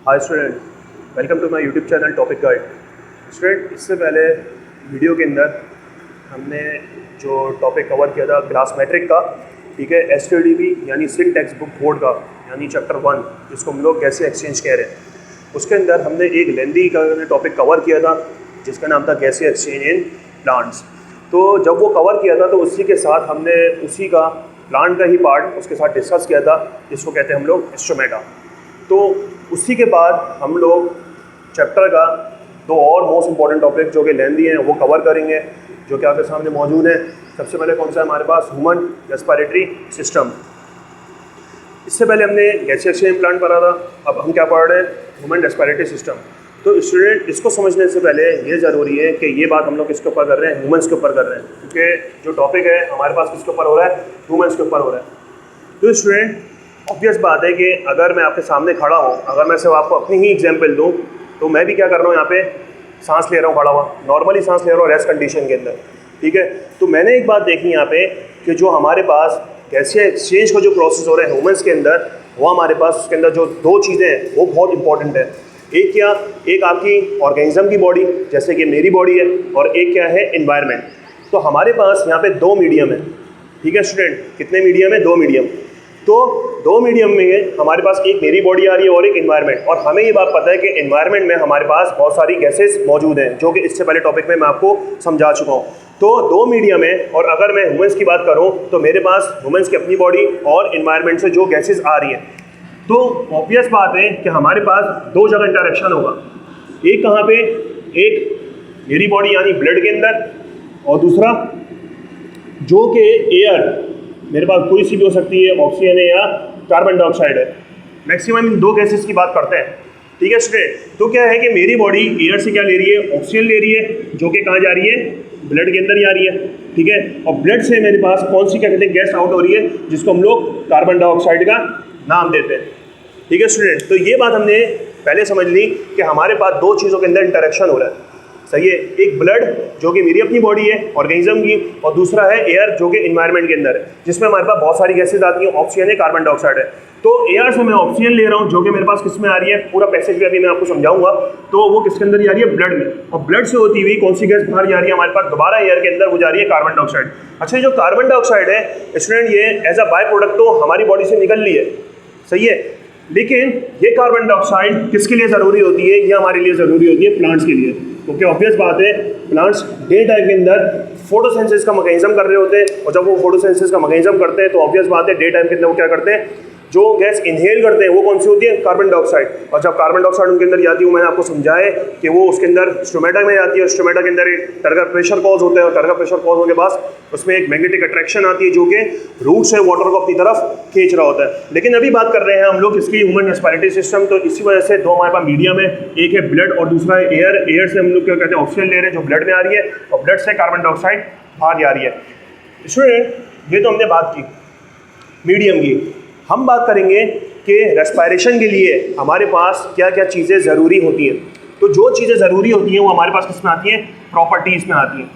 Hi student, welcome to my YouTube channel topic guide. Student, इससे पहले video के अंदर हमने जो टॉपिक कवर किया था ग्लास मैट्रिक का, ठीक है, STDB यानी सिन टेक्स्ट बुक बोर्ड का, यानी चैप्टर 1 जिसको हम लोग गैसीय एक्सचेंज कह रहे हैं, उसके अंदर हमने एक लेंदी का टॉपिक कवर किया था जिसका नाम था गैसीय एक्सचेंज इन प्लांट्स। तो जब वो कवर किया था तो उसी के साथ हमने उसी का प्लांट का ही पार्ट उसके साथ डिस्कस किया था जिसको कहते हैं हम लोग स्टोमेटा। तो उसी के बाद हम लोग चैप्टर का दो और मोस्ट इंपॉर्टेंट टॉपिक जो कि लेंदी हैं वो कवर करेंगे, जो कि आपके सामने मौजूद है। सबसे पहले कौन सा है हमारे पास? Human respiratory system. इससे पहले हमने गैसीय एक्सचेंज प्लांट पढ़ा था, अब हम क्या पढ़ रहे हैं? Human respiratory system. तो स्टूडेंट, इसको समझने से पहले ये ज़रूरी है कि ये बात हम लोग किसके ऊपर कर रहे हैं? ह्यूमन्स के ऊपर कर रहे हैं, क्योंकि जो टॉपिक है हमारे पास किसके ऊपर हो रहा है? ह्यूमन्स के ऊपर हो रहा है। तो स्टूडेंट, ऑब्वियस बात है कि अगर मैं आपके सामने खड़ा हूँ, अगर मैं सिर्फ आपको अपनी ही एग्जांपल दूँ, तो मैं भी क्या कर रहा हूँ, यहाँ पे सांस ले रहा हूँ खड़ा हुआ, नॉर्मली सांस ले रहा हूँ रेस्ट कंडीशन के अंदर, ठीक है। तो मैंने एक बात देखी यहाँ पे कि जो हमारे पास गैसीय एक्सचेंज का जो प्रोसेस हो रहा है ह्यूमन्स के अंदर, वो हमारे पास उसके अंदर जो दो चीज़ें हैं वो बहुत इंपॉर्टेंट है। एक क्या? एक आपकी ऑर्गेनिज्म की बॉडी, जैसे कि मेरी बॉडी है, और एक क्या है? एनवायरनमेंट। तो हमारे पास यहाँ पे दो मीडियम है, ठीक है स्टूडेंट। कितने मीडियम है? दो मीडियम। तो दो मीडियम में हमारे पास एक मेरी बॉडी आ रही है और एक एनवायरनमेंट। और हमें ये बात पता है कि एनवायरनमेंट में हमारे पास बहुत सारी गैसेस मौजूद हैं, जो कि इससे पहले टॉपिक में मैं आपको समझा चुका हूँ। तो दो मीडियम है, और अगर मैं ह्यूमन्स की बात करूँ तो मेरे पास ह्यूमन्स की अपनी बॉडी और एनवायरनमेंट से जो गैसेस आ रही हैं, तो ऑब्वियस बात है कि हमारे पास दो जगह इंटरेक्शन होगा। एक कहाँ पे? एक मेरी बॉडी यानी ब्लड के अंदर, और दूसरा जो कि एयर, मेरे पास कोई सी भी हो सकती है, ऑक्सीजन है या कार्बन डाइऑक्साइड है। मैक्सिमम इन दो गैसेस की बात करते हैं, ठीक है स्टूडेंट। तो क्या है कि मेरी बॉडी एयर से क्या ले रही है? ऑक्सीजन ले रही है, जो कि कहाँ जा रही है? ब्लड के अंदर ही आ रही है, ठीक है। और ब्लड से मेरे पास कौन सी क्या कहते हैं गैस आउट हो रही है, जिसको हम लोग कार्बन डाइऑक्साइड का नाम देते हैं, ठीक है स्टूडेंट। तो ये बात हमने पहले समझ ली कि हमारे पास दो चीज़ों के अंदर इंटरेक्शन हो रहा है, सही है। एक ब्लड जो कि मेरी अपनी बॉडी है ऑर्गेनिज्म की, और दूसरा है एयर जो कि एनवायरनमेंट के अंदर है, जिसमें हमारे पास बहुत सारी गैसेज आती हैं, ऑक्सीजन है, कार्बन डाइऑक्साइड है। तो एयर से मैं ऑक्सीजन ले रहा हूँ, जो कि मेरे पास किस में आ रही है? पूरा पैसेज भी अभी मैं आपको समझाऊंगा। तो वो किसके अंदर जा रही है? ब्लड में। और ब्लड से होती हुई कौन सी गैस बाहर जा रही है हमारे पास? दोबारा एयर के अंदर वो जा रही है कार्बन डाइऑक्साइड। अच्छा, जो कार्बन डाइऑक्साइड है स्टूडेंट, ये एज अ बाय प्रोडक्ट तो हमारी बॉडी से निकल ली है, सही है। लेकिन ये कार्बन डाइऑक्साइड किसके लिए ज़रूरी होती है? ये हमारे लिए ज़रूरी होती है प्लांट्स के लिए, क्योंकि ऑब्वियस बात है प्लांट्स डे टाइम के अंदर फोटोसिंथेसिस का मैकेनिज्म कर रहे होते हैं, और जब वो फोटोसिंथेसिस का मैकेनिज्म करते हैं तो ऑब्वियस बात है डे टाइम के अंदर वो क्या करते हैं? जो गैस इनहेल करते हैं वो कौन सी होती है? Carbon dioxide. और जब कार्बन डाइऑक्साइड उनके अंदर जाती है, मैंने आपको समझाया कि वो उसके अंदर स्टोमेटा में जाती है, स्टोमेटा के अंदर एक टर्गर प्रेशर कॉज होता है, और टर्गर प्रेशर कॉज होने के बाद उसमें एक मैग्नेटिक अट्रैक्शन आती है जो कि रूट से वाटर को अपनी तरफ खींच रहा होता है। लेकिन अभी बात कर रहे हैं हम लोग इसकी ह्यूमन रेस्पिरेटरी सिस्टम, तो इसी वजह से दो हमारे पास मीडियम है, एक है ब्लड और दूसरा है एयर। एयर से हम लोग क्या कहते हैं? ऑक्सीजन ले रहे हैं जो ब्लड में आ रही है, और ब्लड से कार्बन डाइऑक्साइड बाहर आ रही है। स्टूडेंट, ये तो हमने बात की मीडियम की। हम बात करेंगे कि रेस्पिरेशन के लिए हमारे पास क्या क्या चीज़ें ज़रूरी होती हैं। तो जो चीज़ें ज़रूरी होती हैं वो हमारे पास किस में आती हैं? प्रॉपर्टीज़ में आती हैं,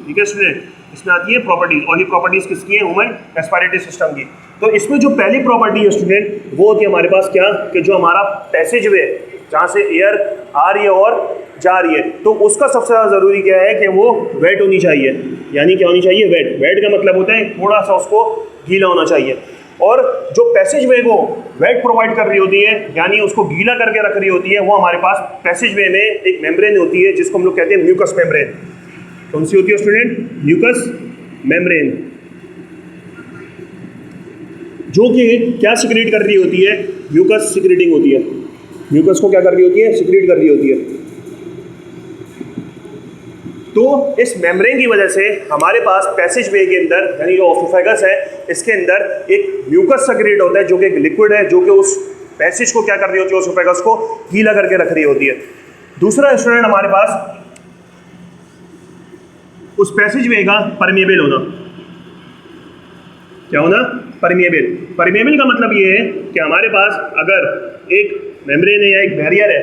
ठीक है स्टूडेंट। इसमें आती है प्रॉपर्टीज़, और ये प्रॉपर्टीज़ किसकी है? ह्यूमन रेस्पिरेटरी सिस्टम की। तो इसमें जो पहली प्रॉपर्टी है स्टूडेंट, वो होती है हमारे पास क्या? कि जो हमारा पैसेज वे, जहाँ से एयर आ रही है और जा रही है, तो उसका सबसे ज़्यादा ज़रूरी क्या है कि वो वेट होनी चाहिए। यानी क्या होनी चाहिए? वेट। वेट का मतलब होता है थोड़ा सा उसको गीला होना चाहिए। और जो पैसेज वे को वेट प्रोवाइड कर रही होती है, यानी उसको गीला करके रख रही होती है, वो हमारे पास पैसेज वे में एक मेम्ब्रेन होती है जिसको हम लोग कहते हैं म्यूकस मेम्ब्रेन। कौन सी होती है स्टूडेंट? म्यूकस मेम्ब्रेन, जो कि क्या सिक्रीट कर रही होती है? म्यूकस सिक्रीटिंग होती है। म्यूकस को क्या कर रही होती है? सिक्रीट कर रही होती है। तो इस मेम्ब्रेन की वजह से हमारे पास पैसेज वे के अंदर, यानी जो ऑसोफेगस है, इसके अंदर एक म्यूकस सिक्रीट होता है जो कि एक लिक्विड है, जो कि उस पैसेज को क्या कर रही होती है? ऑसोफेगस को गीला करके रख रही होती है। दूसरा स्टूडेंट, हमारे पास उस पैसेज वे का परमेबल होना। क्या होना? परमेबल। परमेबल का मतलब ये है कि हमारे पास अगर एक मेम्ब्रेन है या एक बैरियर है,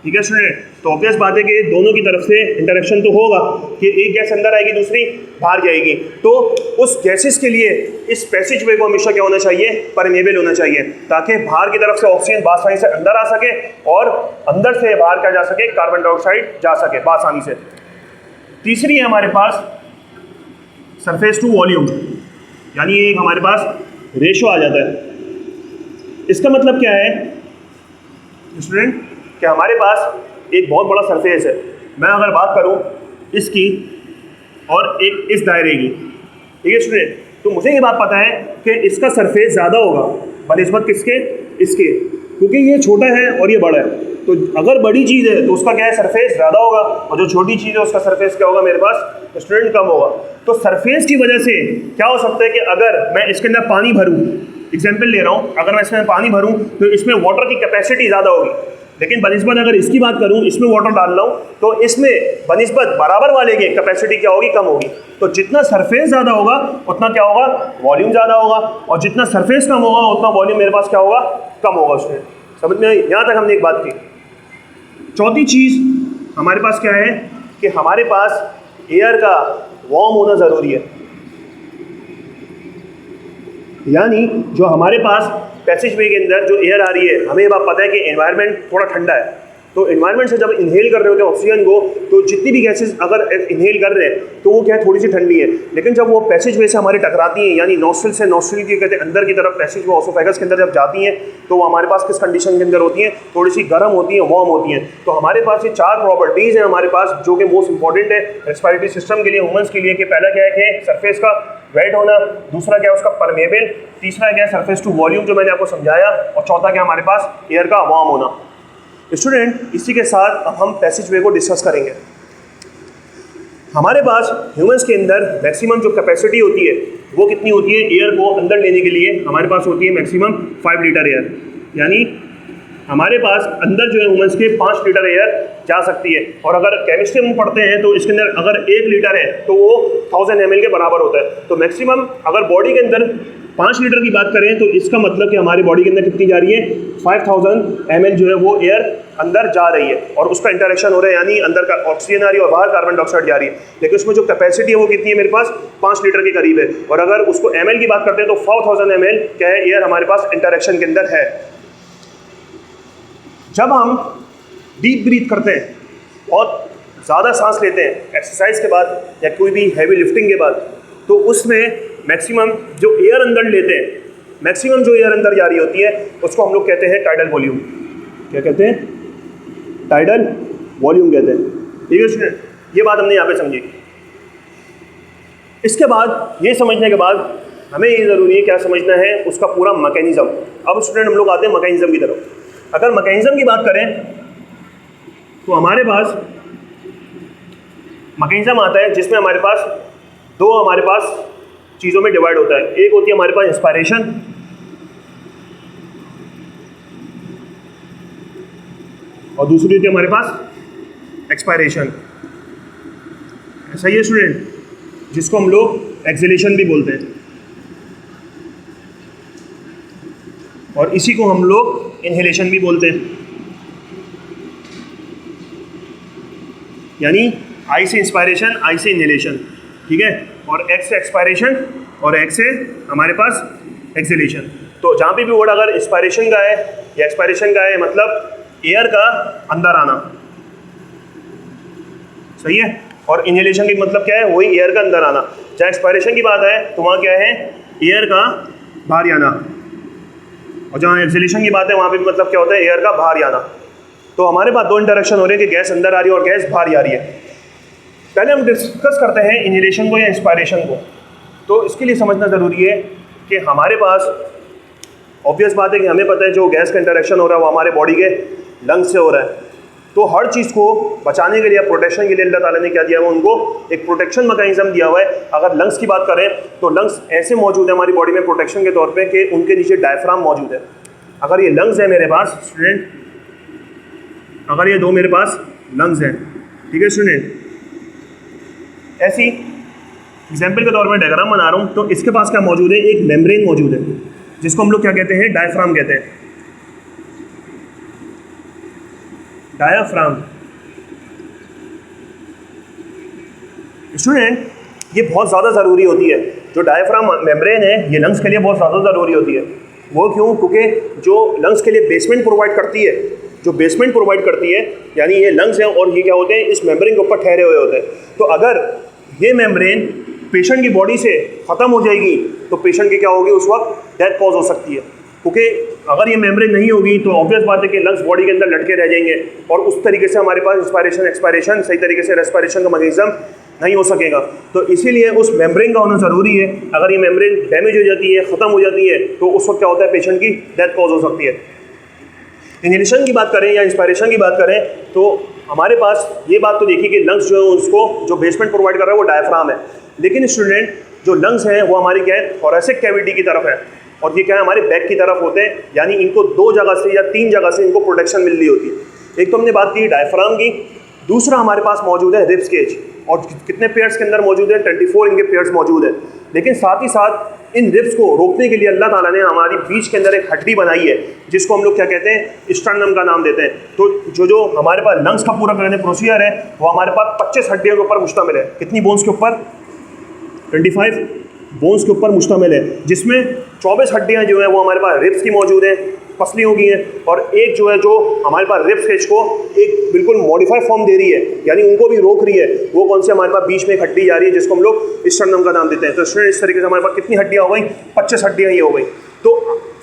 ठीक है स्टूडेंट। तो ऑब्वियस बात है कि दोनों की तरफ से इंटरेक्शन तो होगा कि एक गैस अंदर आएगी दूसरी बाहर जाएगी। तो उस गैसेस के लिए इस पैसेज वे को हमेशा क्या होना चाहिए, परमेबल होना चाहिए, ताकि बाहर की तरफ से ऑक्सीजन बासानी से अंदर आ सके और अंदर से बाहर क्या जा सके, कार्बन डाइऑक्साइड जा सके बासानी से। तीसरी है हमारे पास सरफेस टू वॉल्यूम, यानी एक हमारे पास रेशो आ जाता है। इसका मतलब क्या है स्टूडेंट कि हमारे पास एक बहुत बड़ा सरफेस है, मैं अगर बात करूं इसकी और एक इस दायरे की, ठीक है स्टूडेंट, तो मुझे ये बात पता है कि इसका सरफेस ज़्यादा होगा बनिस्बत किसके, इसके, क्योंकि ये छोटा है और ये बड़ा है। तो अगर बड़ी चीज़ है तो उसका क्या है, सरफेस ज़्यादा होगा, और जो छोटी चीज़ है उसका सरफेस क्या होगा मेरे पास स्टूडेंट, कम होगा। तो सरफेस की वजह से क्या हो सकता है कि अगर मैं इसके अंदर पानी भरूँ, एग्जाम्पल ले रहा हूँ, अगर मैं इसमें पानी भरूँ तो इसमें वाटर की कैपेसिटी ज़्यादा होगी, लेकिन बनिस्बत अगर इसकी बात करूँ, इसमें वाटर डाल रहा हूँ तो इसमें बनिस्बत बराबर वाले की कैपेसिटी क्या होगी, कम होगी। तो जितना सरफेस ज़्यादा होगा उतना क्या होगा, वॉल्यूम ज़्यादा होगा, और जितना सरफेस कम होगा उतना वॉल्यूम मेरे पास क्या होगा, कम होगा स्टूडेंट। समझ में आई? यहाँ तक हमने एक बात की। चौथी चीज़ हमारे पास क्या है कि हमारे पास एयर का वार्म होना ज़रूरी है, यानी जो हमारे पास पैसेज वे के अंदर जो एयर आ रही है, हमें ये बात पता है कि एनवायरनमेंट थोड़ा ठंडा है, तो एनवायरनमेंट से जब इनहेल कर रहे होते हैं ऑक्सीजन को, तो जितनी भी गैसेस अगर इनहेल कर रहे हैं तो वो क्या है, थोड़ी सी ठंडी है, लेकिन जब वो पैसेज वे से हमारे टकराती हैं, यानी नॉस्ट्रिल से नॉस्ट्रिल की कहते हैं अंदर की तरफ पैसेज वे ऑसोफेगस के अंदर जब जाती हैं, तो वो हमारे पास किस कंडीशन के अंदर होती हैं, थोड़ी सी गर्म होती हैं, वार्म होती हैं। तो हमारे पास ये 4 प्रॉपर्टीज़ हैं हमारे पास, जो कि मोस्ट इंपॉर्टेंट है रेस्पिरेटरी सिस्टम के लिए, ह्यूमंस के लिए, कि पहला क्या है कि सरफेस का वेट होना, दूसरा क्या है उसका परमेबल, तीसरा क्या है सरफेस टू वॉल्यूम जो मैंने आपको समझाया, और चौथा क्या हमारे पास एयर का वार्म होना। स्टूडेंट इसी के साथ अब हम पैसेज वे को डिस्कस करेंगे। हमारे पास ह्यूमंस के अंदर मैक्सिमम जो कैपेसिटी होती है वो कितनी होती है, एयर को अंदर लेने के लिए हमारे पास होती है मैक्सिमम 5 लीटर एयर, यानी हमारे पास अंदर जो है ह्यूमंस के 5 लीटर एयर जा सकती है। और अगर केमिस्ट्री में पढ़ते हैं तो इसके अंदर अगर 1 लीटर है तो वो 1000 ml के बराबर होता है। तो मैक्सिमम अगर बॉडी के अंदर 5 लीटर की बात करें तो इसका मतलब कि हमारी बॉडी के अंदर कितनी जा रही है, 5000 ml जो है वो एयर अंदर जा रही है, और उसका इंटरेक्शन हो रहा है, यानी अंदर का ऑक्सीजन आ रही है और बाहर कार्बन डाइऑक्साइड जा रही है। लेकिन उसमें जो कैपेसिटी है वो कितनी है मेरे पास, 5 लीटर के करीब है। और अगर उसको ml की बात करते हैं तो 4000 ml क्या है, एयर हमारे पास इंटरेक्शन के अंदर है। जब हम डीप ब्रीथ करते हैं और ज़्यादा सांस लेते हैं एक्सरसाइज के बाद या कोई भी हैवी लिफ्टिंग के बाद, तो उसमें मैक्सिमम जो एयर अंदर लेते हैं, मैक्सिमम जो एयर अंदर जा रही होती है उसको हम लोग कहते हैं टाइडल वॉल्यूम। क्या कहते हैं, टाइडल वॉल्यूम कहते हैं। ठीक है स्टूडेंट, ये बात हमने यहाँ पे समझी। इसके बाद ये समझने के बाद हमें ये ज़रूरी है क्या समझना है, उसका पूरा मैकेनिज्म। अब स्टूडेंट हम लोग आते हैं मैकेनिज्म की तरफ। अगर मैकेनिज्म की बात करें तो हमारे पास मैकेनिज्म आता है जिसमें हमारे पास दो हमारे पास चीज़ों में डिवाइड होता है। एक होती है हमारे पास इंस्पायरेशन, और दूसरी होती है हमारे पास एक्सपायरेशन। सही है स्टूडेंट, जिसको हम लोग एक्सेलेशन भी बोलते हैं, और इसी को हम लोग इनहेलेशन भी बोलते हैं। यानी आई से इंस्पायरेशन, आई से इनहेलेशन, ठीक है, और एक्स से एक्सपायरेशन और एक्स से हमारे पास एक्सेलेशन। तो जहाँ पे भी वर्ड अगर इंस्पायरेशन का है या एक्सपायरेशन का है, मतलब एयर का अंदर आना, सही है, और इनहेलेशन की मतलब क्या है, वही एयर का अंदर आना। जहाँ एक्सपायरेशन की बात है तो वहाँ क्या है, एयर का बाहर आना, और जहाँ एक्सेलेशन की बात है वहाँ पे भी मतलब क्या होता है, एयर का बाहर आना। तो हमारे पास दो इंटरेक्शन हो रहे हैं कि गैस अंदर आ रही है और गैस बाहर आ रही है। पहले हम डिस्कस करते हैं इनहेलेशन को या इंस्पायरेशन को। तो इसके लिए समझना ज़रूरी है कि हमारे पास ऑब्वियस बात है कि हमें पता है जो गैस का इंटरेक्शन हो रहा है वो हमारे बॉडी के लंग्स से हो रहा है। तो हर चीज़ को बचाने के लिए, प्रोटेक्शन के लिए अल्लाह ताला ने क्या दिया हुआ, उनको एक प्रोटेक्शन मैकेनिज्म दिया हुआ है। अगर लंग्स की बात करें तो लंग्स ऐसे मौजूद है हमारी बॉडी में प्रोटेक्शन के तौर पे कि उनके नीचे डायफ्राम मौजूद है। अगर ये लंग्स है मेरे पास स्टूडेंट, अगर ये दो मेरे पास लंग्स हैं, ठीक है स्टूडेंट, ऐसी एग्जाम्पल के तौर पर डायग्राम बना रहा हूँ, तो इसके पास क्या मौजूद है, एक मेम्ब्रेन मौजूद है जिसको हम लोग क्या कहते हैं, डायफ्राम कहते हैं। डायाफ्राम। स्टूडेंट, ये बहुत ज़्यादा ज़रूरी होती है। जो डायाफ्राम मेम्ब्रेन है ये लंग्स के लिए बहुत ज़्यादा ज़रूरी होती है। वो क्यों? क्योंकि जो लंग्स के लिए बेसमेंट प्रोवाइड करती है, जो बेसमेंट प्रोवाइड करती है, यानी ये लंग्स हैं और ये क्या होते हैं, इस मेम्ब्रेन के ऊपर ठहरे हुए होते हैं। तो अगर ये मेम्ब्रेन पेशेंट की बॉडी से ख़त्म हो जाएगी तो पेशेंट की क्या होगी, उस वक्त डेथ कॉज हो सकती है। क्योंकि अगर ये मेम्ब्रेन नहीं होगी तो ऑब्वियस बात है कि लंग्स बॉडी के अंदर लटके रह जाएंगे और उस तरीके से हमारे पास इंस्पायरेशन एक्सपायरेशन सही तरीके से रेस्पिरेशन का मैकेनिज्म नहीं हो सकेगा। तो इसीलिए उस मेम्ब्रेन का होना ज़रूरी है। अगर ये मेम्ब्रेन डैमेज हो जाती है, ख़त्म हो जाती है, तो उस वक्त क्या होता है, पेशेंट की डेथ कॉज हो सकती है। इनहेलेशन की बात करें या इंस्पायरेशन की बात करें तो हमारे पास ये बात तो देखी कि लंग्स जो है उसको जो बेसमेंट प्रोवाइड कर रहा है वो डायफ्राम है। लेकिन स्टूडेंट, जो लंग्स हैं वो हमारी क्या है, थोरेसिक कैविटी की तरफ है और ये क्या है, हमारे बैक की तरफ होते हैं। यानी इनको 2 जगह से या 3 जगह से इनको प्रोटेक्शन मिल रही होती है। एक तो हमने बात की डायफ्राम की, दूसरा हमारे पास मौजूद है रिब्स केज और कितने पेयर्स के अंदर मौजूद है, 24 इनके पेयर्स मौजूद है। लेकिन साथ ही साथ इन रिब्स को रोकने के लिए अल्लाह ताला ने हमारी बीच के अंदर एक हड्डी बनाई है जिसको हम लोग क्या कहते हैं, स्टर्नम का नाम देते हैं। तो जो हमारे पास लंग्स का पूरा करने प्रोसीजर है वो हमारे पास 25 हड्डियों के ऊपर मुश्तमिल है। कितनी बोन्स के ऊपर? 25 बोन्स के ऊपर मुश्तमिल है, जिसमें 24 हड्डियाँ जो है वो हमारे पास रिब्स की मौजूद हैं, पसलियों की हैं, और एक जो है जो हमारे पास रिब्स केज को एक बिल्कुल मॉडिफाइड फॉर्म दे रही है, यानी उनको भी रोक रही है। वो कौन से, हमारे पास बीच में एक हड्डी जा रही है जिसको हम लोग स्टर्नम का नाम देते हैं। तो इस तरीके से हमारे पास कितनी हड्डियाँ हो गई? 25 हड्डियाँ ये हो गई। तो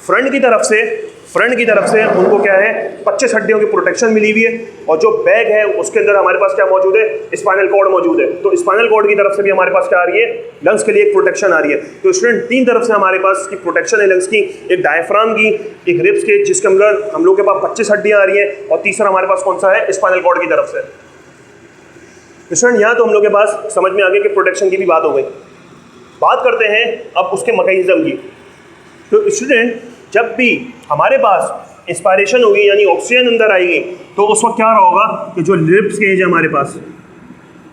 फ्रंट की तरफ से उनको क्या है, 25 हड्डियों की प्रोटेक्शन मिली हुई है। और जो बैक है उसके अंदर हमारे पास क्या मौजूद है, स्पाइनल कॉर्ड मौजूद है। तो स्पाइनल कॉर्ड की तरफ से भी हमारे पास क्या आ रही है, लंग्स के लिए एक प्रोटेक्शन आ रही है। तो स्टूडेंट, 3 तरफ से हमारे पास की प्रोटेक्शन है लंग्स की, एक डायफ्राम की, एक रिब्स के जिसके अंदर हम लोग के पास 25 हड्डियाँ आ रही है, और तीसरा हमारे पास कौन सा है, स्पाइनल कॉर्ड की तरफ से। स्टूडेंट, यहाँ तो हम लोग के पास समझ में आ गया कि प्रोटेक्शन की भी बात हो गई। बात करते हैं अब उसके मैकेनिज्म की। तो स्टूडेंट, जब भी हमारे पास इंस्पायरेशन होगी यानी ऑक्सीजन अंदर आएगी तो उस वक्त क्या होगा कि जो रिब्स केज है हमारे पास,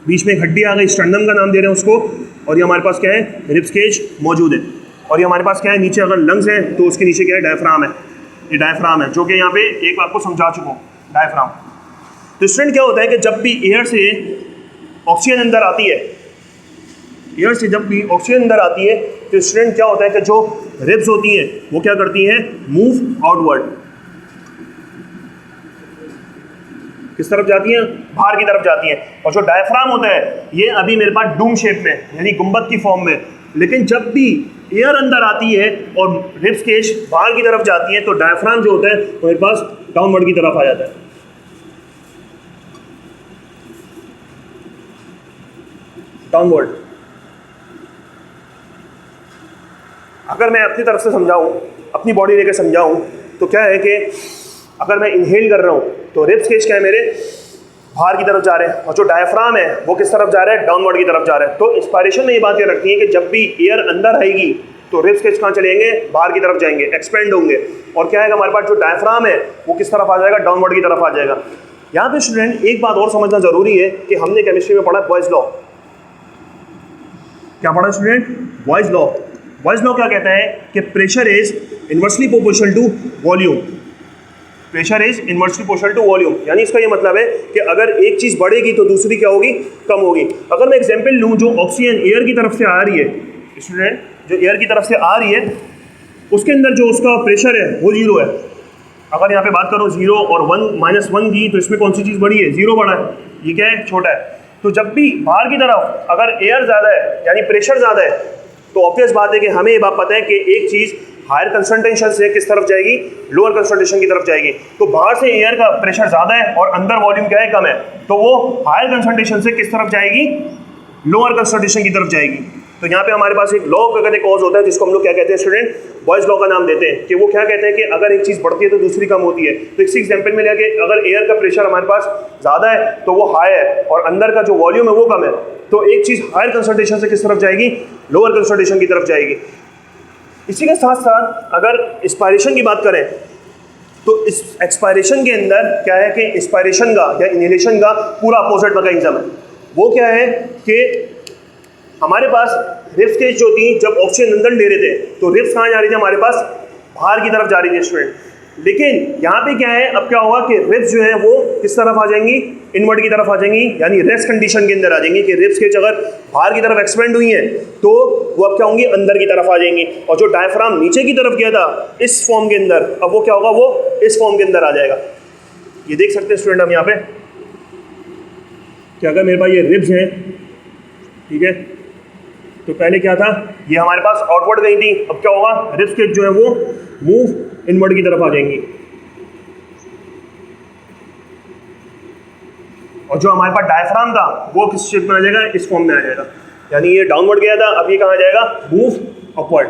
बीच में एक हड्डी आ गई, स्टर्नम का नाम दे रहे हैं उसको, और ये हमारे पास क्या है, रिब्स केज मौजूद है। और ये हमारे पास क्या है, नीचे अगर लंग्स है तो उसके नीचे क्या है, डायफ्राम है। ये डायफ्राम है जो कि यहाँ पे एक आपको समझा चुका हूँ, डायफ्राम। तो स्टूडेंट, क्या होता है कि जब भी एयर से ऑक्सीजन अंदर आती है, तो स्टूडेंट क्या होता है कि जो रिब्स होती हैं वो क्या करती हैं, मूव आउटवर्ड। किस तरफ जाती हैं, बाहर की तरफ जाती हैं। और जो डायफ्राम होता है ये अभी मेरे पास डूम शेप में यानी गुंबद की फॉर्म में, लेकिन जब भी एयर अंदर आती है और रिब्स केज बाहर की तरफ जाती है तो डायफ्राम जो होता है वो मेरे पास डाउनवर्ड की तरफ आ जाता है। डाउनवर्ड। अगर मैं अपनी तरफ से समझाऊं, अपनी बॉडी लेकर समझाऊं, तो क्या है कि अगर मैं इनहेल कर रहा हूं तो रिब्स केज क्या है मेरे बाहर की तरफ जा रहे हैं, और जो डायफ्राम है वो किस तरफ जा रहा है, डाउनवर्ड की तरफ जा रहा है। तो इंस्पायरेशन में ये बात ये रखनी है कि जब भी एयर अंदर आएगी तो रिब्स केज कहाँ चलेंगे, बाहर की तरफ जाएंगे, एक्सपेंड होंगे। और क्या है, हमारे पास जो डायफ्राम है वो किस तरफ आ जाएगा, डाउनवर्ड की तरफ आ जाएगा। यहाँ पे स्टूडेंट एक बात और समझना जरूरी है कि हमने केमिस्ट्री में पढ़ा बॉयज लॉ। क्या पढ़ा student, Boyle's law. Boyle's law क्या कहता है कि pressure is inversely proportional to volume. Pressure is inversely proportional to volume, यानी इसका ये मतलब है कि अगर एक चीज़ बढ़ेगी तो दूसरी क्या होगी, कम होगी। अगर मैं एग्जांपल लूँ, जो ऑक्सीजन एयर की तरफ से आ रही है स्टूडेंट, जो एयर की तरफ से आ रही है उसके अंदर जो उसका प्रेशर है वो 0 है। अगर यहाँ पे बात करो 0 और 1 -1 की, तो इसमें कौन सी चीज़ बड़ी है, 0 बड़ा है, ये क्या है, छोटा है। तो जब भी बाहर की तरफ अगर एयर ज़्यादा है यानी प्रेशर ज़्यादा है तो ऑब्वियस बात है कि हमें ये बात पता है कि एक चीज़ हायर कंसंट्रेशन से किस तरफ जाएगी, लोअर कंसंट्रेशन की तरफ जाएगी। तो बाहर से एयर का प्रेशर ज़्यादा है और अंदर वॉल्यूम क्या है, कम है, तो वो हायर कंसंट्रेशन से किस तरफ जाएगी, लोअर कंसंट्रेशन की तरफ जाएगी। तो यहाँ पे हमारे पास एक लॉ का कॉज होता है जिसको हम लोग क्या कहते हैं स्टूडेंट, बॉयज लॉ का नाम देते हैं, कि वो क्या कहते हैं कि अगर एक चीज़ बढ़ती है तो दूसरी कम होती है। तो इसी एग्जाम्पल में लिया कि अगर एयर का प्रेशर हमारे पास ज़्यादा है तो वो हाई है और अंदर का जो वॉल्यूम है वो कम है, तो एक चीज़ हायर कंसंट्रेशन से किस तरफ जाएगी, लोअर कंसंट्रेशन की तरफ जाएगी। इसी के साथ साथ अगर एक्सपायरेशन की बात करें तो इस एक्सपायरेशन के अंदर क्या है कि इंस्पायरेशन का या इनहेलेशन का पूरा अपोजिट मैकेनिज्म है। वो क्या है कि हमारे पास रिब्स केज जो थी, जब ऑक्सीजन अंदर ले रहे थे तो रिब्स कहाँ जा रही थी, हमारे पास बाहर की तरफ जा रही थी स्टूडेंट। लेकिन यहाँ पे क्या है, अब क्या होगा कि रिब्स जो है वो किस तरफ आ जाएंगी, इनवर्ड की तरफ आ जाएंगी, यानी रेस्ट कंडीशन के अंदर आ जाएंगी कि रिब्स के अगर बाहर की तरफ एक्सपेंड हुई हैं तो वो अब क्या होंगी, अंदर की तरफ आ जाएंगी। और जो डायफ्राम नीचे की तरफ गया था इस फॉर्म के अंदर, अब वो क्या होगा, वो इस फॉर्म के अंदर आ जाएगा। ये देख सकते हैं स्टूडेंट हम यहाँ पे कि अगर मेरे पास ये रिब्स हैं, ठीक है, तो पहले क्या था, ये हमारे पास आउटवर्ड गई थी, अब क्या होगा, रिब्स के जो है वो मूव इनवर्ड की तरफ आ जाएंगी। और जो हमारे पास डायफ्राम था वो किस शेप में आ जाएगा, इस फॉर्म में आ जाएगा, यानी ये डाउनवर्ड गया था, अब ये कहाँ आ जाएगा, मूव अपवर्ड।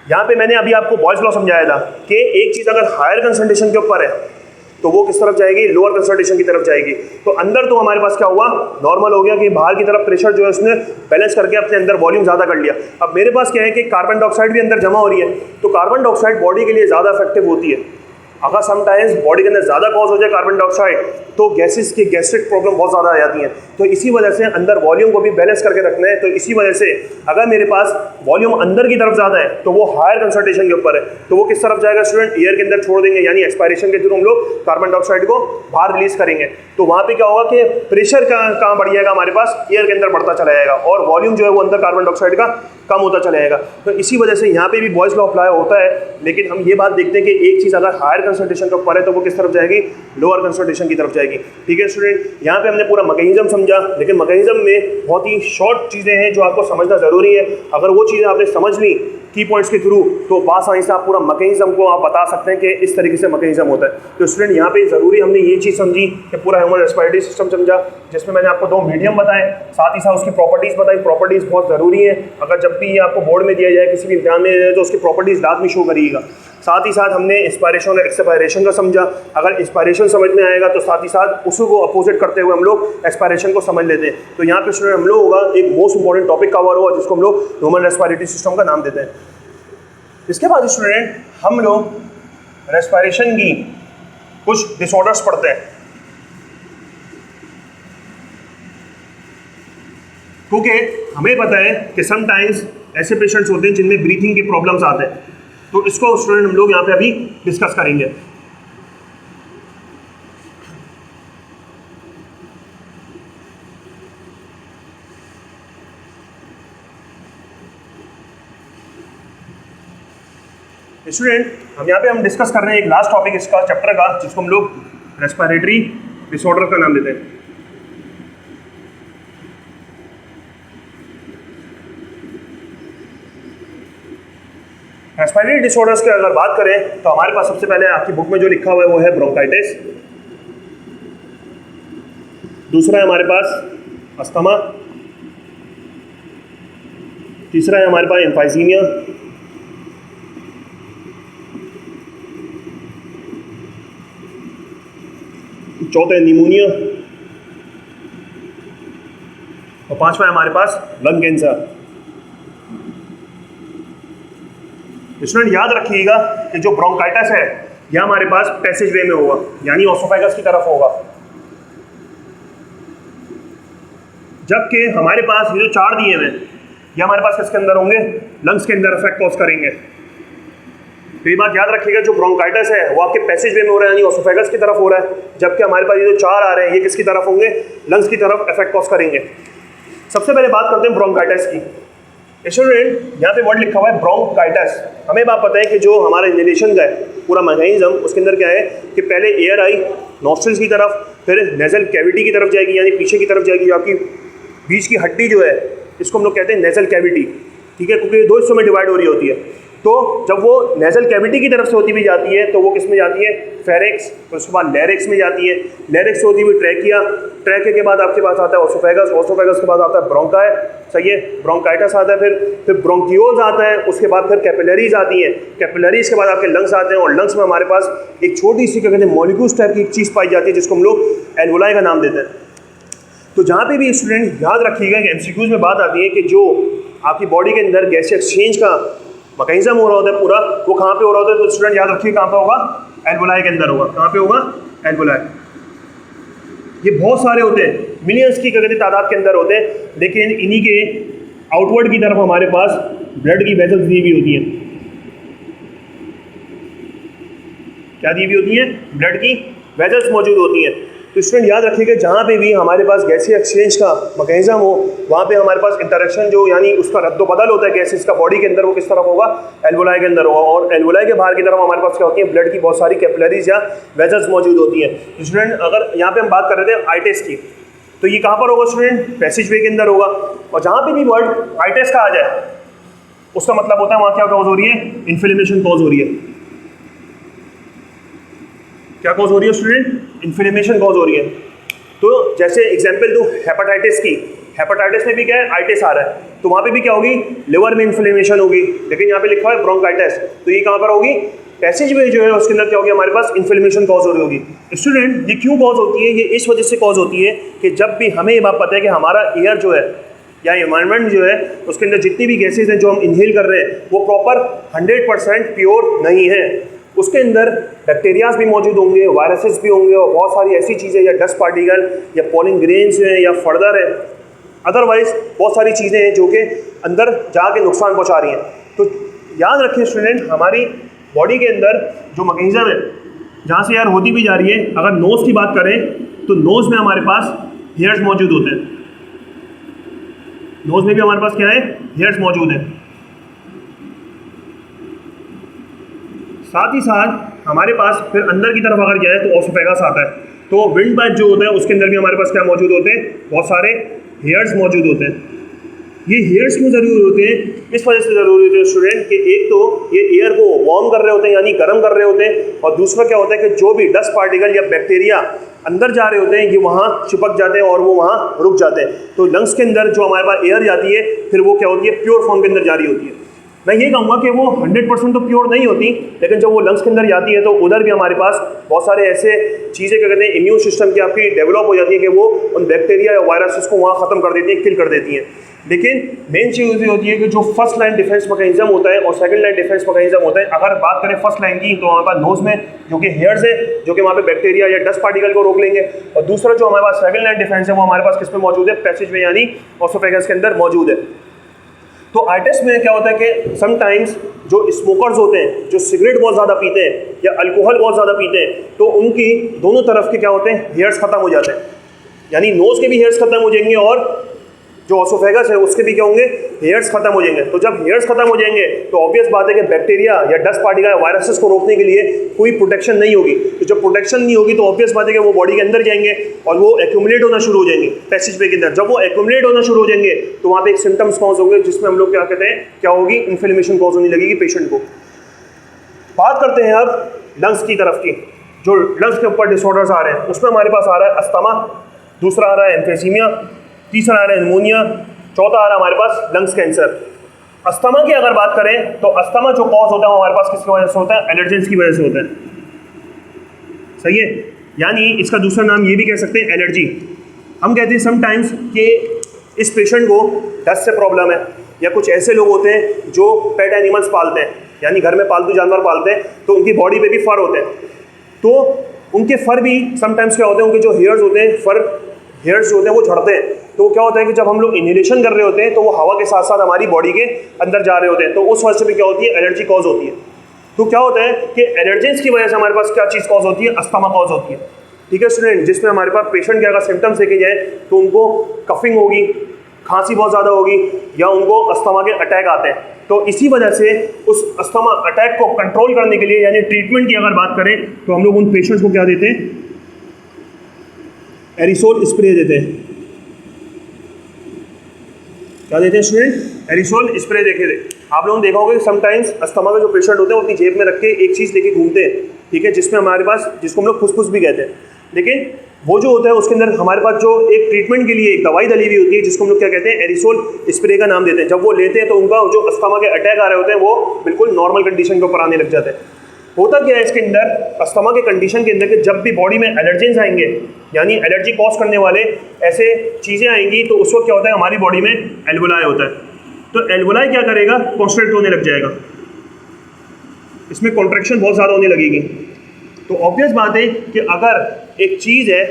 यहाँ पे मैंने अभी आपको बॉयज लॉ समझाया था कि एक चीज़ अगर हायर कंसंट्रेशन के ऊपर है तो वो किस तरफ जाएगी, लोअर कंसंट्रेशन की तरफ जाएगी। तो अंदर तो हमारे पास क्या हुआ, नॉर्मल हो गया कि बाहर की तरफ प्रेशर जो है उसने बैलेंस करके अपने अंदर वॉल्यूम ज़्यादा कर लिया। अब मेरे पास क्या है कि कार्बन डाइऑक्साइड भी अंदर जमा हो रही है, तो कार्बन डाइऑक्साइड बॉडी के लिए ज़्यादा इफेक्टिव होती है। अगर समटाइम्स बॉडी के अंदर ज़्यादा कॉज हो जाए कार्बन डाइऑक्साइड तो गैसेस की गैस्ट्रिक प्रॉब्लम बहुत ज़्यादा आ जाती हैं। तो इसी वजह से अंदर वॉल्यूम को भी बैलेंस करके रखना है। तो इसी वजह से अगर मेरे पास वॉल्यूम अंदर की तरफ ज़्यादा है तो वो हायर कंसंट्रेशन के ऊपर है, तो वो किस तरफ जाएगा स्टूडेंट, एयर के अंदर छोड़ देंगे, यानी एक्सपायरेशन के थ्रू हम लोग कार्बन डाइऑक्साइड को बाहर रिलीज करेंगे। तो वहाँ पे क्या होगा कि प्रेशर कहाँ बढ़ जाएगा, हमारे पास एयर के अंदर बढ़ता चला जाएगा और वॉल्यूम जो है वो अंदर कार्बन डाइऑक्साइड का कम होता चला जाएगा। तो इसी वजह से यहाँ पे भी बॉयज लॉ अप्लाई होता है। लेकिन हम ये बात देखते हैं कि एक चीज़ अगर हायर कंसंट्रेशन के ऊपर है तो वो किस तरफ जाएगी, लोअर कंसंट्रेशन की तरफ जाएगी। ठीक है स्टूडेंट, यहाँ पे हमने पूरा मैकेनिज्म समझा, लेकिन मैकेनिज्म में बहुत ही शॉर्ट चीज़ें हैं जो आपको समझना ज़रूरी है। अगर वो चीज़ें आपने समझ ली की पॉइंट्स के थ्रू तो आसानी से आप पूरा मैकेनिज्म को आप बता सकते हैं कि इस तरीके से मैकेनिज्म होता है। तो स्टूडेंट यहाँ पे ज़रूरी हमने ये चीज़ समझी कि पूरा ह्यूमन रेस्पिरेटरी सिस्टम समझा, जिसमें मैंने आपको 2 मीडियम बताए, साथ ही साथ उसकी प्रॉपर्टीज़ बताई। प्रॉपर्टीज़ बहुत ज़रूरी है, अगर जब भी ये आपको बोर्ड में दिया जाए, किसी भी इम्तिहान में दिया जाए तो उसकी प्रॉपर्टीज़ लाजमी शो करिएगा। साथ ही साथ हमने इंस्पायरेशन और एक्सपायरेशन का समझा। अगर इंस्पायरेशन समझ में आएगा तो साथ ही साथ उसी को अपोजिट करते हुए हम लोग एक्सपायरेशन को समझ लेते हैं। तो यहाँ पे स्टूडेंट हम लोग होगा एक मोस्ट इंपॉर्टेंट टॉपिक कवर हुआ जिसको हम लोग ह्यूमन रेस्पिरेटरी सिस्टम का नाम देते हैं। इसके बाद स्टूडेंट हम लोग रेस्पिरेशन की कुछ डिसऑर्डर्स पढ़ते हैं, क्योंकि हमें पता है कि समटाइम्स ऐसे पेशेंट्स होते हैं जिनमें ब्रीथिंग के प्रॉब्लम्स आते हैं। तो इसको स्टूडेंट हम लोग यहाँ पे अभी डिस्कस करेंगे। स्टूडेंट हम यहाँ पे डिस्कस कर रहे हैं एक लास्ट टॉपिक इसका चैप्टर का, जिसको हम लोग रेस्पिरेटरी डिसऑर्डर का नाम देते हैं। रेस्पिरेटरी डिसऑर्डर्स की अगर बात करें तो हमारे पास सबसे पहले आपकी बुक में जो लिखा हुआ है वो है ब्रोंकाइटिस, दूसरा है हमारे पास अस्थमा, तीसरा है हमारे पास एम्फाइसीमिया, चौथा है निमोनिया और पांचवा है हमारे पास लंग कैंसर। स्टूडेंट याद रखिएगा कि जो ब्रोंकाइटिस है यह हमारे पास पैसेज वे में होगा, यानी ओसोफेगस की तरफ होगा, जबकि हमारे पास ये जो 4 दिए हैं ये हमारे पास किसके अंदर होंगे, लंग्स के अंदर इफेक्ट कॉज करेंगे। तो ये बात याद रखिएगा, जो ब्रोंकाइटिस है वो आपके पैसेज वे में हो रहा है, यानी ओसोफेगस की तरफ हो रहा है, जबकि हमारे पास ये जो 4 आ रहे हैं ये किसकी तरफ होंगे, लंग्स की तरफ इफेक्ट कॉज करेंगे। सबसे पहले बात करते हैं ब्रोंकाइटिस की। स्टूडेंट यहाँ पे वर्ड लिखा हुआ है ब्रोंकाइटिस। हमें बात पता है कि जो हमारा इनहेलेशन का है पूरा मैकेनिज्म, उसके अंदर क्या है कि पहले एयर आई नॉस्ट्रिल्स की तरफ, फिर नेजल कैविटी की तरफ जाएगी, यानी पीछे की तरफ जाएगी, जो आपकी बीच की हड्डी जो है इसको हम लोग कहते हैं नेजल कैविटी। ठीक है, क्योंकि 2 हिस्सों में डिवाइड हो रही होती है। तो जब वो नेजल कैविटी की तरफ से होती हुई जाती है तो वो किस में जाती है, फेरिक्स, उसके बाद लैरिक्स में जाती है, लैरिक्स से होती हुई ट्रैकिया, ट्रैकिया के बाद आपके पास आता है ओसोफेगस, ओसोफेगस के बाद आता है ब्रोंकाई, सही है, ब्रोंकाइटिस आता है, फिर ब्रोंकियोल्स आता है, उसके बाद फिर कैपिलरीज आती हैं, कैपिलरीज के बाद आपके लंग्स आते हैं, और लंग्स में हमारे पास एक छोटी सी क्या कहते हैं मॉलिक्यूल्स टाइप की एक चीज़ पाई जाती है जिसको हम लोग एल्वोलाई का नाम देते हैं। तो जहाँ पे भी स्टूडेंट याद रखिएगा कि एमसीक्यूज में बात आती है कि जो आपकी बॉडी के अंदर गैस एक्सचेंज का मैकेनिज्म हो रहा होता है पूरा, वो कहाँ पे हो रहा होता है, तो स्टूडेंट याद रखिए कहाँ पे होगा, एल्वोलाई के अंदर होगा। कहाँ पे होगा, एल्वोलाई। ये बहुत सारे होते हैं, मिलियंस की क्या कहते हैं तादाद के अंदर होते हैं, लेकिन इन्हीं के आउटवर्ड की तरफ हमारे पास ब्लड की वेसल्स दी हुई होती हैं। क्या दी हुई होती हैं? ब्लड की वेसल्स मौजूद होती हैं। तो स्टूडेंट याद रखिएगा, जहाँ पे भी हमारे पास गैसीय एक्सचेंज का मैकेनिज्म हो, वहाँ पे हमारे पास इंटरेक्शन जो यानी उसका रद्द-बदल होता है गैसेस का बॉडी के अंदर, वो किस तरफ होगा? एल्वोलाई के अंदर होगा। और एल्वोलाई के बाहर की तरफ हमारे पास क्या होती है? ब्लड की बहुत सारी कैपिलरीज या वेसल्स मौजूद होती हैं। स्टूडेंट अगर यहाँ पे हम बात कर रहे थे आइटिस की, तो ये कहाँ पर होगा स्टूडेंट? पैसेज वे के अंदर होगा। और जहाँ पे भी वर्ड आइटिस का आ जाए, उसका मतलब होता है वहाँ क्या कॉज हो रही है? इन्फ्लेमेशन कॉज हो रही है। क्या कॉज हो रही है स्टूडेंट? इन्फ्लेमेशन कॉज हो रही है। तो जैसे एग्जांपल दूं हेपेटाइटिस की, हेपेटाइटिस में भी क्या है? आइटिस आ रहा है, तो वहाँ पे भी क्या होगी? लिवर में इन्फ्लेमेशन होगी। लेकिन यहाँ पे लिखा है ब्रोंकाइटिस, तो ये कहाँ पर होगी? पैसेज वे जो है उसके अंदर क्या होगी? हमारे पास इन्फ्लेमेशन कॉज हो रही होगी। स्टूडेंट ये क्यों कॉज होती है? ये इस वजह से कॉज होती है कि जब भी हमें ये बात पता है कि हमारा एयर जो है या एनवायरनमेंट जो है उसके अंदर जितनी भी गैसेज हैं जो हम इनहेल कर रहे हैं वो प्रॉपर 100% प्योर नहीं है। उसके अंदर बैक्टीरियाज भी मौजूद होंगे, वायरसेस भी होंगे और बहुत सारी ऐसी चीज़ें या डस्ट पार्टिकल या पॉलिन ग्रेन्स हैं या फर्दर है, अदरवाइज बहुत सारी चीज़ें हैं जो कि अंदर जाके नुकसान पहुंचा रही हैं। तो याद रखें स्टूडेंट, हमारी बॉडी के अंदर जो मैकेनिज्म है जहाँ से एयर होती भी जा रही है, अगर नोज़ की बात करें तो नोज़ में हमारे पास हेयर्स मौजूद होते हैं। नोज़ में भी हमारे पास क्या है? हेयर्स मौजूद हैं। साथ ही साथ हमारे पास फिर अंदर की तरफ अगर जाए तो ओसोफेगस आता है। तो विंड पाइप जो होता है उसके अंदर भी हमारे पास क्या मौजूद होते हैं? बहुत सारे हेयर्स मौजूद होते हैं। ये हेयर्स क्यों ज़रूरी होते हैं? इस वजह से ज़रूरी होते हैं स्टूडेंट कि एक तो ये एयर को वार्म कर रहे होते हैं यानी गर्म कर रहे होते हैं, और दूसरा क्या होता है कि जो भी डस्ट पार्टिकल या बैक्टीरिया अंदर जा रहे होते हैं ये वहाँ चिपक जाते हैं और वो वहाँ रुक जाते हैं। तो लंग्स के अंदर जो हमारे पास एयर जाती है फिर वो क्या होती है? प्योर फॉर्म के अंदर जारी होती है। मैं ये कहूँगा कि वो 100% तो प्योर नहीं होती, लेकिन जब वो लंग्स के अंदर जाती है तो उधर भी हमारे पास बहुत सारे ऐसे चीज़ें क्या कहते हैं इम्यून सिस्टम की आपकी डेवलप हो जाती है कि वो उन बैक्टीरिया या वायरसेस को वहाँ ख़त्म कर देती है, किल कर देती हैं। लेकिन मेन चीज़ ये होती है कि जो फर्स्ट लाइन डिफेंस मैकेनिज्म होता है और सेकंड लाइन डिफेंस मैकेनिज्म होता है। अगर बात करें फर्स्ट लाइन की तो हमारे पास नोज़ में जो कि हेयर्स है जो कि वहाँ पे बैक्टीरिया या डस्ट पार्टिकल को रोक लेंगे, और दूसरा जो हमारे पास सेकंड लाइन डिफेंस है वो हमारे पास किस में मौजूद है? पैसेज में यानी ओसोफेगस के अंदर मौजूद है। तो आइटिस में क्या होता है कि समटाइम्स जो स्मोकर्स होते हैं, जो सिगरेट बहुत ज़्यादा पीते हैं या अल्कोहल बहुत ज़्यादा पीते हैं, तो उनकी दोनों तरफ के क्या होते हैं? हेयर्स ख़त्म हो जाते हैं, यानी नोज़ के भी हेयर्स ख़त्म हो जाएंगे और जो ओसोफेगस है उसके भी क्या होंगे? हेयर्स खत्म हो जाएंगे। तो जब हेयर्स खत्म हो जाएंगे तो ऑब्वियस बात है कि बैक्टीरिया या डस्ट पार्टिकल या वायरसेस को रोकने के लिए कोई प्रोटेक्शन नहीं होगी। तो जब प्रोटेक्शन नहीं होगी तो ऑब्वियस बात है कि वो बॉडी के अंदर जाएंगे और वो एक्यूमुलेट होना शुरू हो जाएंगे पैसेज वे के अंदर। जब वो एक्यूमुलेट होना शुरू हो जाएंगे तो वहाँ पे एक सिम्टम्स कॉज होंगे जिसमें हम लोग क्या कहते हैं, क्या होगी? इन्फ्लेमेशन कॉज होने लगेगी पेशेंट को। बात करते हैं अब लंग्स की तरफ की। जो लंग्स के ऊपर डिसऑर्डर्स आ रहे हैं उसमें हमारे पास आ रहा है अस्थमा, दूसरा आ रहा है एम्फेसीमिया, तीसरा आ रहा है निमोनिया, चौथा आ रहा है हमारे पास लंग्स कैंसर। अस्थमा की अगर बात करें तो अस्थमा जो कॉज होता है हमारे पास किसकी वजह से होता है? एलर्जेंस की वजह से होता है। सही है, यानी इसका दूसरा नाम ये भी कह सकते हैं एलर्जी। हम कहते हैं समटाइम्स कि इस पेशेंट को डस्ट से प्रॉब्लम है, या कुछ ऐसे लोग होते हैं जो पेट एनिमल्स पालते हैं यानी घर में पालतू जानवर पालते हैं, तो उनकी बॉडी पे भी फर होते हैं। तो उनके फर भी समटाइम्स क्या होते हैं, उनके जो हेयर्स होते हैं, फर हेयर्स जो होते हैं वो झड़ते हैं। तो क्या होता है कि जब हम लोग इनहेलेशन कर रहे होते हैं तो वो हवा के साथ साथ हमारी बॉडी के अंदर जा रहे होते हैं, तो उस वजह से भी क्या होती है? एलर्जी कॉज होती है। तो क्या होता है कि एलर्जेंस की वजह से हमारे पास क्या चीज़ कॉज होती है? अस्थमा कॉज होती है। ठीक है स्टूडेंट, जिसमें हमारे पास पेशेंट के अगर सिम्टम्स देखे जाए तो उनको कफिंग होगी, खांसी बहुत ज़्यादा होगी, या उनको अस्थमा के अटैक आते हैं। तो इसी वजह से उस अस्थमा अटैक को कंट्रोल करने के लिए यानी ट्रीटमेंट की अगर बात करें तो हम लोग उन पेशेंट्स को क्या देते हैं? एरिसोल स्प्रे देते हैं। क्या देते हैं स्टूडेंट? एरिसोल स्प्रे देखे थे आप लोगों ने देखा होगा कि समटाइम्स अस्थमा के जो पेशेंट होते हैं वो अपनी जेब में रख के एक चीज़ लेके घूमते हैं, ठीक है, जिसमें हमारे पास, जिसको हम लोग फुसफुस भी कहते हैं। लेकिन वो जो होता है उसके अंदर हमारे पास जो एक ट्रीटमेंट के लिए एक दवाई डली हुई होती है जिसको हम लोग क्या कहते हैं? एरिसोल स्प्रे का नाम देते हैं। जब वो लेते हैं तो उनका जो अस्थमा के अटैक आ रहे होते हैं वो बिल्कुल नॉर्मल कंडीशन के ऊपर आने लग जाते हैं। होता क्या है इसके अंदर, अस्थमा के कंडीशन के अंदर कि जब भी बॉडी में एलर्जेंस आएंगे यानी एलर्जी कॉज करने वाले ऐसे चीज़ें आएंगी तो उस वक्त क्या होता है? हमारी बॉडी में एल्वोलाई होता है। तो एल्वोलाई क्या करेगा? कॉन्स्ट्रिक्ट होने लग जाएगा, इसमें कॉन्ट्रैक्शन बहुत ज़्यादा होने लगेगी। तो ऑब्वियस बात है कि अगर एक चीज़ है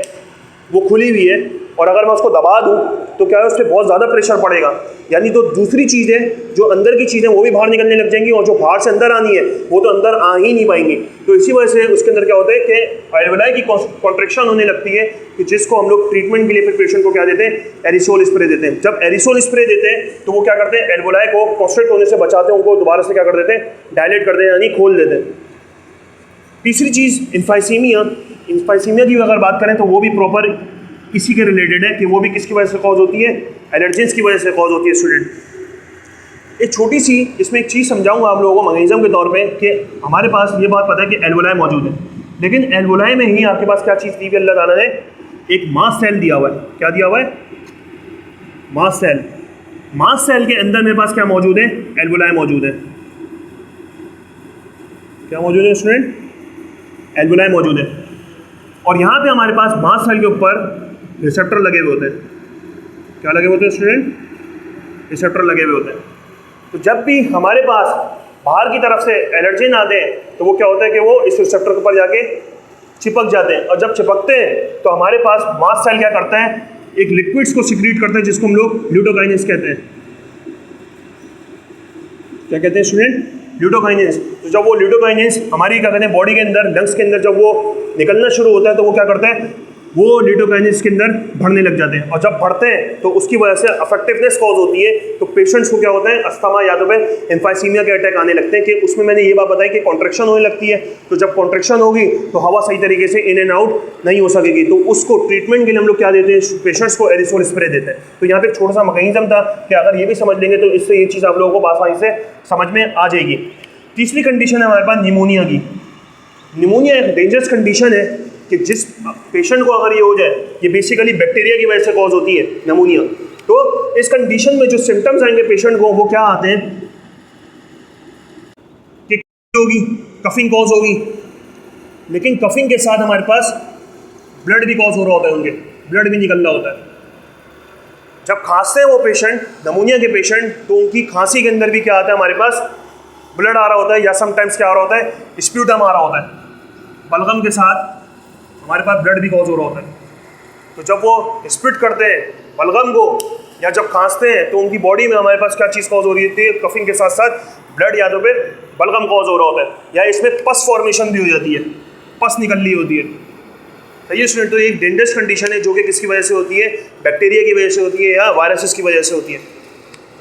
वो खुली हुई है और अगर मैं उसको दबा दूँ तो क्या है उस पर बहुत ज़्यादा प्रेशर पड़ेगा, यानी तो दूसरी चीज़ें जो अंदर की चीज़ें वो भी बाहर निकलने लग जाएंगी और जो बाहर से अंदर आनी है वो तो अंदर आ ही नहीं पाएंगी। तो इसी वजह से उसके अंदर क्या होता है कि एल्वुलाई की कॉन्ट्रैक्शन होने लगती है, कि जिसको हम लोग ट्रीटमेंट के लिए फिर पेशेंट को क्या देते हैं, एरिसोल स्प्रे देते हैं। जब एरिसोल स्प्रे देते हैं तो वो क्या करते हैं, एल्वुलाई को कॉन्स्ट्रिक्ट होने से बचाते हैं, उनको दोबारा से क्या कर देते हैं, डायलेट कर देते हैं, यानी खोल देते हैं। तीसरी चीज़ एम्फाइसीमिया। एम्फाइसीमिया की अगर बात करें तो वो भी प्रॉपर इसी के रिलेटेड है, कि वो भी किसकी वजह से कॉज होती है, एलर्जेंस की वजह से कॉज होती है स्टूडेंट। एक छोटी सी इसमें एक चीज़ समझाऊंगा आप लोगों को मैकेनिज्म के तौर पे, कि हमारे पास ये बात पता है कि एल्वुलाई मौजूद है, लेकिन एल्वुलाई में ही आपके पास क्या चीज़ दी हुई अल्लाह ताला ने, एक मास्ट सेल दिया हुआ है। क्या दिया हुआ है, मास्ट सेल। मास्ट सेल के अंदर मेरे पास क्या मौजूद है, एल्वुलाई मौजूद है। क्या मौजूद है स्टूडेंट, एल्वुलाई मौजूद है। और यहाँ पे हमारे पास मास्ट सेल के ऊपर रिसेप्टर लगे हुए होते हैं। क्या लगे हुए होते हैं स्टूडेंट, रिसेप्टर लगे हुए होते हैं। तो जब भी हमारे पास बाहर की तरफ से एलर्जेन आते हैं तो वो क्या होता है कि वो इस रिसेप्टर के ऊपर जाके चिपक जाते हैं, और जब चिपकते हैं तो हमारे पास मास्ट सेल क्या करता है, एक लिक्विड्स को सिक्रीट करता है जिसको हम लोग ल्यूटोकाइनेस कहते हैं। क्या कहते हैं स्टूडेंट, ल्यूटोकाइनेस। तो जब वो ल्यूटोकाइनेस हमारी क्या कहते हैं बॉडी के अंदर, लंग्स के अंदर जब वो निकलना शुरू होता है तो वो क्या करता है, वो ल्यूटोकाइनेस के अंदर बढ़ने लग जाते हैं, और जब बढ़ते हैं तो उसकी वजह से अफेक्टिवनेस कॉज होती है। तो पेशेंट्स को क्या होता है, अस्थमा या तो फिर एम्फाइसीमिया के अटैक आने लगते हैं, कि उसमें मैंने ये बात बताई कि कॉन्ट्रैक्शन होने लगती है। तो जब कॉन्ट्रैक्शन होगी तो हवा सही तरीके से इन एंड आउट नहीं हो सकेगी, तो उसको ट्रीटमेंट के लिए हम लोग क्या देते हैं, पेशेंट्स को एरिसोल स्प्रे देते हैं। तो यहाँ पे एक छोटा सा मैकेनिज्म था कि अगर ये भी समझ लेंगे तो इससे ये चीज़ आप लोगों को आसानी से समझ में आ जाएगी। तीसरी कंडीशन है हमारे पास निमोनिया की। निमोनिया एक डेंजरस कंडीशन है कि जिस पेशेंट को अगर ये हो जाए, ये बेसिकली बैक्टीरिया की वजह से कॉज होती है निमोनिया। तो इस कंडीशन में जो सिम्टम्स आएंगे पेशेंट को वो क्या आते हैं, कि होगी, कफिंग कॉज होगी, लेकिन कफिंग के साथ हमारे पास ब्लड भी कॉज हो रहा होता है, उनके ब्लड भी निकल रहा होता है। जब खांसते हैं वो पेशेंट, निमोनिया के पेशेंट, तो उनकी खांसी के अंदर भी क्या आता है, हमारे पास ब्लड आ रहा होता है, या समटाइम्स क्या आ रहा होता है, स्प्यूटम आ रहा होता है। बलगम के साथ हमारे पास ब्लड भी कॉज हो रहा होता है। तो जब वो स्प्लिट करते हैं बलगम को, या जब खांसते हैं, तो उनकी बॉडी में हमारे पास क्या चीज़ कॉज हो रही होती है, कफिंग के साथ साथ ब्लड या तो फिर बलगम कॉज हो रहा होता है, या इसमें पस फॉर्मेशन भी हो जाती है, पस निकल रही होती है। सही है स्टूडेंट। तो एक डेंजरस कंडीशन है जो कि किसकी वजह से होती है, बैक्टीरिया की वजह से होती है या वायरसेस की वजह से होती है।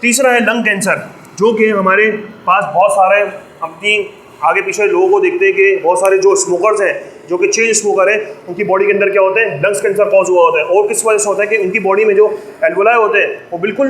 तीसरा है लंग कैंसर, जो कि हमारे पास बहुत सारे अपनी आगे पीछे लोगों को देखते हैं कि बहुत सारे जो स्मोकर्स हैं, जो कि चेन स्मोकर है, उनकी बॉडी के अंदर क्या होता है, लंग्स कैंसर कॉज हुआ होता है। और किस वजह से होता है कि उनकी बॉडी में जो एल्वुलाई होते हैं वो बिल्कुल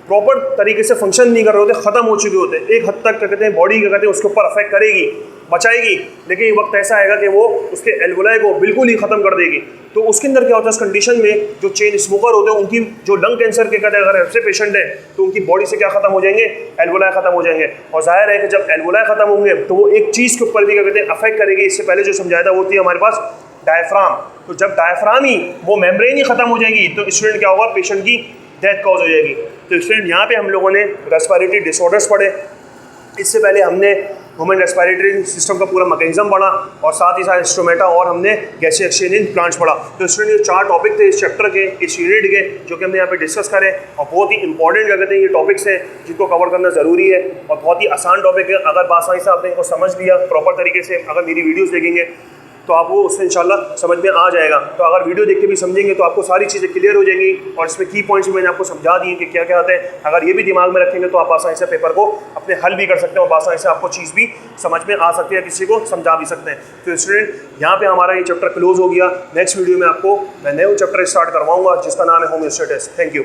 प्रॉपर तरीके से फंक्शन नहीं कर रहे होते, ख़त्म हो चुके होते हैं। एक हद तक क्या कहते हैं बॉडी क्या कहते हैं उसके ऊपर अफेक्ट करेगी, बचाएगी, लेकिन एक वक्त ऐसा आएगा कि वो उसके एल्वुलाई को बिल्कुल ही ख़त्म कर देगी। तो उसके अंदर क्या होता है, इस कंडीशन में जो चेन स्मोकर होते हैं उनकी जो लंग कैंसर के कहते हैं अगर ऐसे पेशेंट हैं तो उनकी बॉडी से क्या खत्म हो जाएंगे, एल्वुलाई खत्म हो जाएंगे। और जाहिर है कि जब एल्वुलाई खत्म होंगे तो वो एक चीज़ के ऊपर भी क्या कहते हैं अफेक्ट करेगी। इससे पहले जो समझाया था वो थी हमारे पास डायफ्राम। तो जब डायफ्राम ही वो मेम्ब्रेन ही खत्म हो जाएगी तो स्टूडेंट क्या होगा, पेशेंट की डेथ कॉज हो जाएगी। तो स्टूडेंट यहाँ पे हम लोगों ने रेस्पिरेटरी डिसऑर्डर्स पढ़े, इससे पहले हमने ह्यूमन रेस्पिरेटरी सिस्टम का पूरा मैकेनिज्म पढ़ा, और साथ ही साथ इंस्ट्रूमेंटा, और हमने गैसीय एक्सचेंजिंग प्लांट्स पढ़ा। तो स्टूडेंट ये 4 टॉपिक थे इस चैप्टर के, इस यूनिट के, जो कि हमने यहाँ पे डिस्कस करे, और बहुत ही इंपॉर्टेंट क्या कहते हैं ये टॉपिक्स हैं जिनको कवर करना ज़रूरी है, और बहुत ही आसान टॉपिक है। अगर आसानी से आपने इनको समझ लिया प्रॉपर तरीके से, अगर मेरी वीडियोज़ देखेंगे तो आपको उससे इंशाल्लाह समझ में आ जाएगा। तो अगर वीडियो देख के भी समझेंगे तो आपको सारी चीज़ें क्लियर हो जाएंगी, और इसमें की पॉइंट्स भी मैंने आपको समझा दिए कि क्या क्या आते हैं। अगर ये भी दिमाग में रखेंगे तो आप आसानी से पेपर को अपने हल भी कर सकते हैं, और आसानी से आपको चीज़ भी समझ में आ सकती है, किसी को समझा भी सकते हैं। तो स्टूडेंट यहाँ पे हमारा ये चैप्टर क्लोज हो गया। नेक्स्ट वीडियो में आपको मैं नया चैप्टर स्टार्ट करवाऊँगा जिसका नाम है होमियोस्टेटिस। Thank you.